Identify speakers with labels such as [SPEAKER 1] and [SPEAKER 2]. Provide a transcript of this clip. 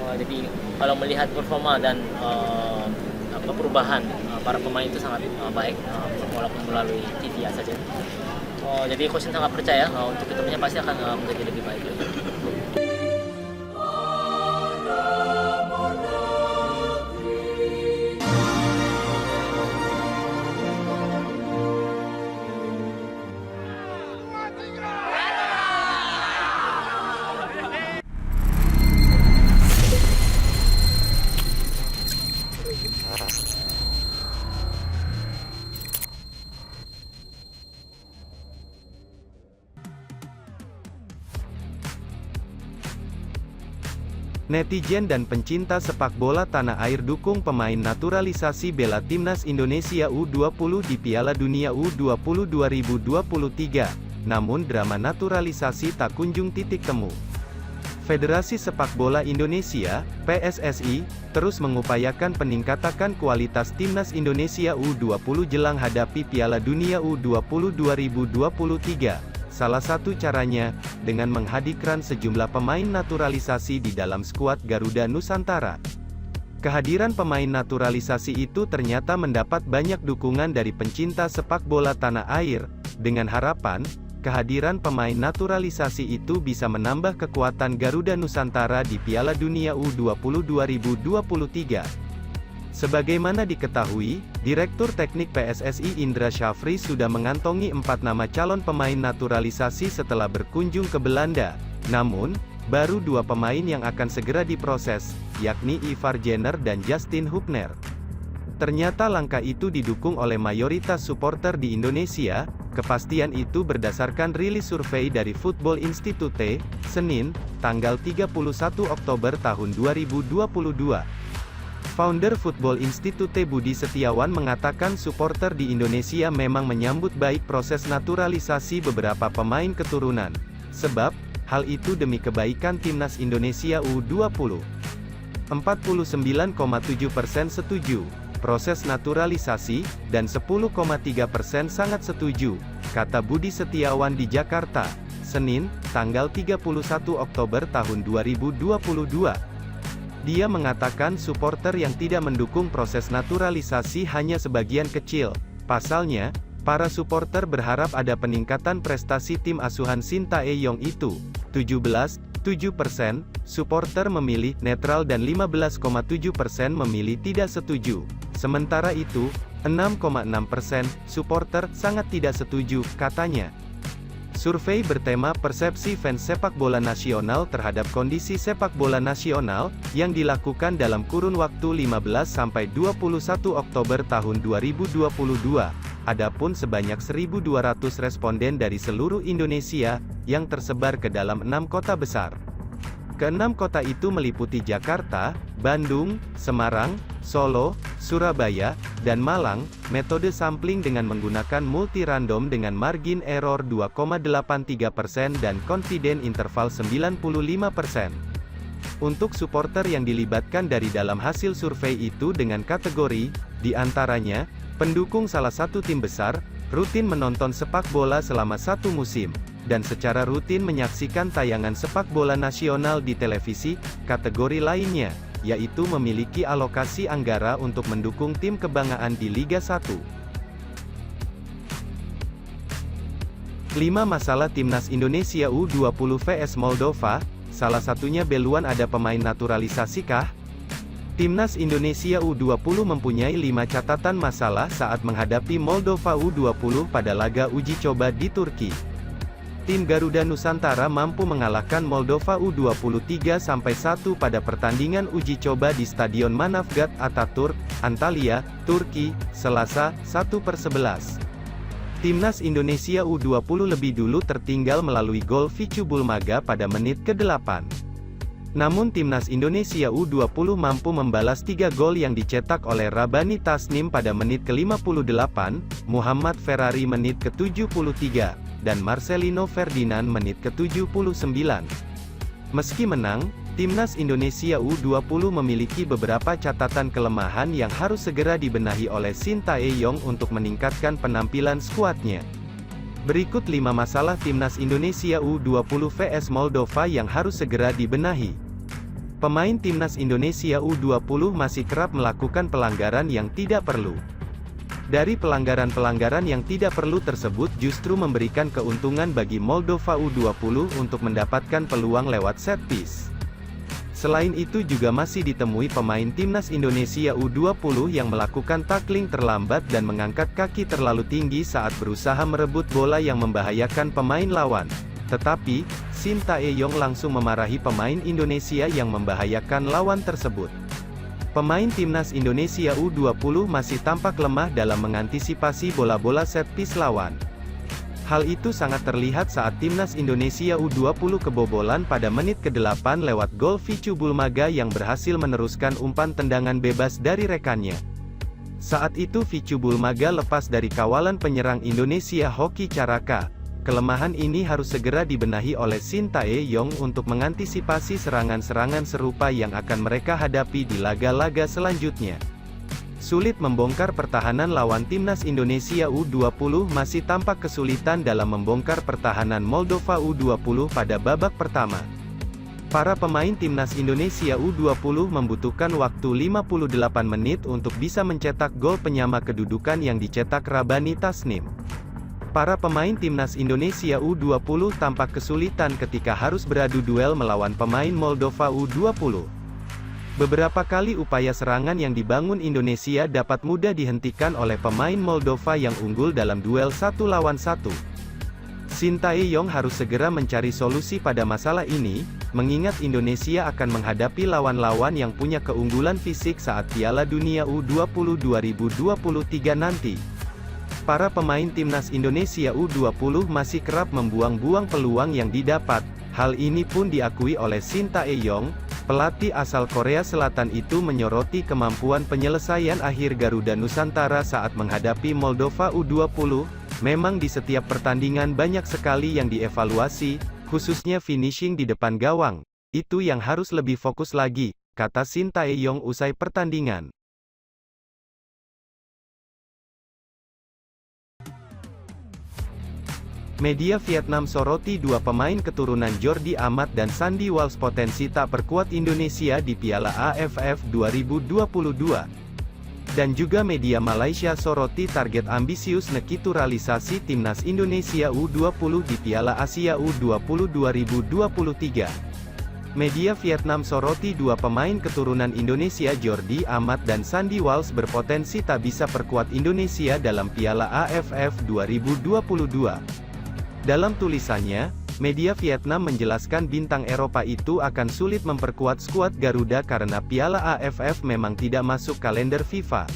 [SPEAKER 1] Jadi kalau melihat performa dan perubahan para pemain itu sangat baik, walaupun melalui TV saja. Jadi coach sangat percaya untuk ketemunya pasti akan menjadi lebih baik lagi.
[SPEAKER 2] Netizen dan pencinta sepak bola tanah air dukung pemain naturalisasi bela timnas Indonesia U20 di Piala Dunia U20 2023. Namun drama naturalisasi tak kunjung titik temu. Federasi Sepak Bola Indonesia, PSSI, terus mengupayakan peningkatan kualitas timnas Indonesia U20 jelang hadapi Piala Dunia U20 2023. Salah satu caranya, dengan menghadirkan sejumlah pemain naturalisasi di dalam skuad Garuda Nusantara. Kehadiran pemain naturalisasi itu ternyata mendapat banyak dukungan dari pencinta sepak bola tanah air, dengan harapan, kehadiran pemain naturalisasi itu bisa menambah kekuatan Garuda Nusantara di Piala Dunia U20 2023. Sebagaimana diketahui, Direktur Teknik PSSI Indra Syafri sudah mengantongi 4 nama calon pemain naturalisasi setelah berkunjung ke Belanda. Namun, baru 2 pemain yang akan segera diproses, yakni Ivar Jenner dan Justin Hubner. Ternyata langkah itu didukung oleh mayoritas supporter di Indonesia. Kepastian itu berdasarkan rilis survei dari Football Institute, Senin, tanggal 31 Oktober tahun 2022. Founder Football Institute Budi Setiawan mengatakan supporter di Indonesia memang menyambut baik proses naturalisasi beberapa pemain keturunan. Sebab, hal itu demi kebaikan timnas Indonesia U20. 49,7% setuju, proses naturalisasi, dan 10,3% sangat setuju, kata Budi Setiawan di Jakarta, Senin, tanggal 31 Oktober tahun 2022. Dia mengatakan supporter yang tidak mendukung proses naturalisasi hanya sebagian kecil. Pasalnya, para supporter berharap ada peningkatan prestasi tim asuhan Sintayong itu. 17,7% supporter memilih netral dan 15,7% memilih tidak setuju. Sementara itu, 6,6% supporter sangat tidak setuju, katanya. Survei bertema persepsi fans sepak bola nasional terhadap kondisi sepak bola nasional, yang dilakukan dalam kurun waktu 15-21 Oktober tahun 2022. Adapun sebanyak 1.200 responden dari seluruh Indonesia, yang tersebar ke dalam 6 kota besar. Keenam kota itu meliputi Jakarta, Bandung, Semarang, Solo, Surabaya, dan Malang. Metode sampling dengan menggunakan multi-random dengan margin error 2,83% dan confidence interval 95%. Untuk supporter yang dilibatkan dari dalam hasil survei itu dengan kategori, di antaranya, pendukung salah satu tim besar, rutin menonton sepak bola selama 1 musim, dan secara rutin menyaksikan tayangan sepak bola nasional di televisi. Kategori lainnya, yaitu memiliki alokasi anggara untuk mendukung tim kebanggaan di Liga 1. 5 masalah Timnas Indonesia U20 vs Moldova, salah satunya beluan ada pemain naturalisasi kah? Timnas Indonesia U20 mempunyai 5 catatan masalah saat menghadapi Moldova U20 pada laga uji coba di Turki. Tim Garuda Nusantara mampu mengalahkan Moldova U20 3-1 pada pertandingan uji coba di Stadion Manavgat Ataturk, Antalya, Turki, Selasa, 1/11. Timnas Indonesia U20 lebih dulu tertinggal melalui gol Vicu Bulmaga pada menit ke-8. Namun Timnas Indonesia U20 mampu membalas 3 gol yang dicetak oleh Rabani Tasnim pada menit ke-58, Muhammad Ferrari menit ke-73, dan Marcelino Ferdinand menit ke-79. Meski menang, Timnas Indonesia U20 memiliki beberapa catatan kelemahan yang harus segera dibenahi oleh Sintayong untuk meningkatkan penampilan skuadnya. Berikut 5 masalah Timnas Indonesia U20 vs Moldova yang harus segera dibenahi. Pemain timnas Indonesia U20 masih kerap melakukan pelanggaran yang tidak perlu. Dari pelanggaran-pelanggaran yang tidak perlu tersebut justru memberikan keuntungan bagi Moldova U20 untuk mendapatkan peluang lewat set piece. Selain itu juga masih ditemui pemain timnas Indonesia U20 yang melakukan tackling terlambat dan mengangkat kaki terlalu tinggi saat berusaha merebut bola yang membahayakan pemain lawan. Tetapi, Shin Tae-yong langsung memarahi pemain Indonesia yang membahayakan lawan tersebut. Pemain timnas Indonesia U20 masih tampak lemah dalam mengantisipasi bola-bola set piece lawan. Hal itu sangat terlihat saat timnas Indonesia U20 kebobolan pada menit ke-8 lewat gol Vicu Bulmaga yang berhasil meneruskan umpan tendangan bebas dari rekannya. Saat itu Vicu Bulmaga lepas dari kawalan penyerang Indonesia Hoki Caraka. Kelemahan ini harus segera dibenahi oleh Shin Tae-yong untuk mengantisipasi serangan-serangan serupa yang akan mereka hadapi di laga-laga selanjutnya. Sulit membongkar pertahanan lawan timnas Indonesia U20 masih tampak kesulitan dalam membongkar pertahanan Moldova U20 pada babak pertama. Para pemain timnas Indonesia U20 membutuhkan waktu 58 menit untuk bisa mencetak gol penyama kedudukan yang dicetak Rabani Tasnim. Para pemain timnas Indonesia U20 tampak kesulitan ketika harus beradu duel melawan pemain Moldova U20. Beberapa kali upaya serangan yang dibangun Indonesia dapat mudah dihentikan oleh pemain Moldova yang unggul dalam duel 1 lawan 1. Shin Tae-yong harus segera mencari solusi pada masalah ini, mengingat Indonesia akan menghadapi lawan-lawan yang punya keunggulan fisik saat Piala Dunia U20 2023 nanti. Para pemain timnas Indonesia U20 masih kerap membuang-buang peluang yang didapat. Hal ini pun diakui oleh Shin Tae-yong. Pelatih asal Korea Selatan itu menyoroti kemampuan penyelesaian akhir Garuda Nusantara saat menghadapi Moldova U20. Memang di setiap pertandingan banyak sekali yang dievaluasi, khususnya finishing di depan gawang. Itu yang harus lebih fokus lagi, kata Shin Tae-yong usai pertandingan. Media Vietnam soroti dua pemain keturunan Jordi Amat dan Sandy Walsh potensi tak perkuat Indonesia di Piala AFF 2022. Dan juga media Malaysia soroti target ambisius naturalisasi timnas Indonesia U20 di Piala Asia U20 2023. Media Vietnam soroti dua pemain keturunan Indonesia Jordi Amat dan Sandy Walsh berpotensi tak bisa perkuat Indonesia dalam Piala AFF 2022. Dalam tulisannya, media Vietnam menjelaskan bintang Eropa itu akan sulit memperkuat skuad Garuda karena Piala AFF memang tidak masuk kalender FIFA.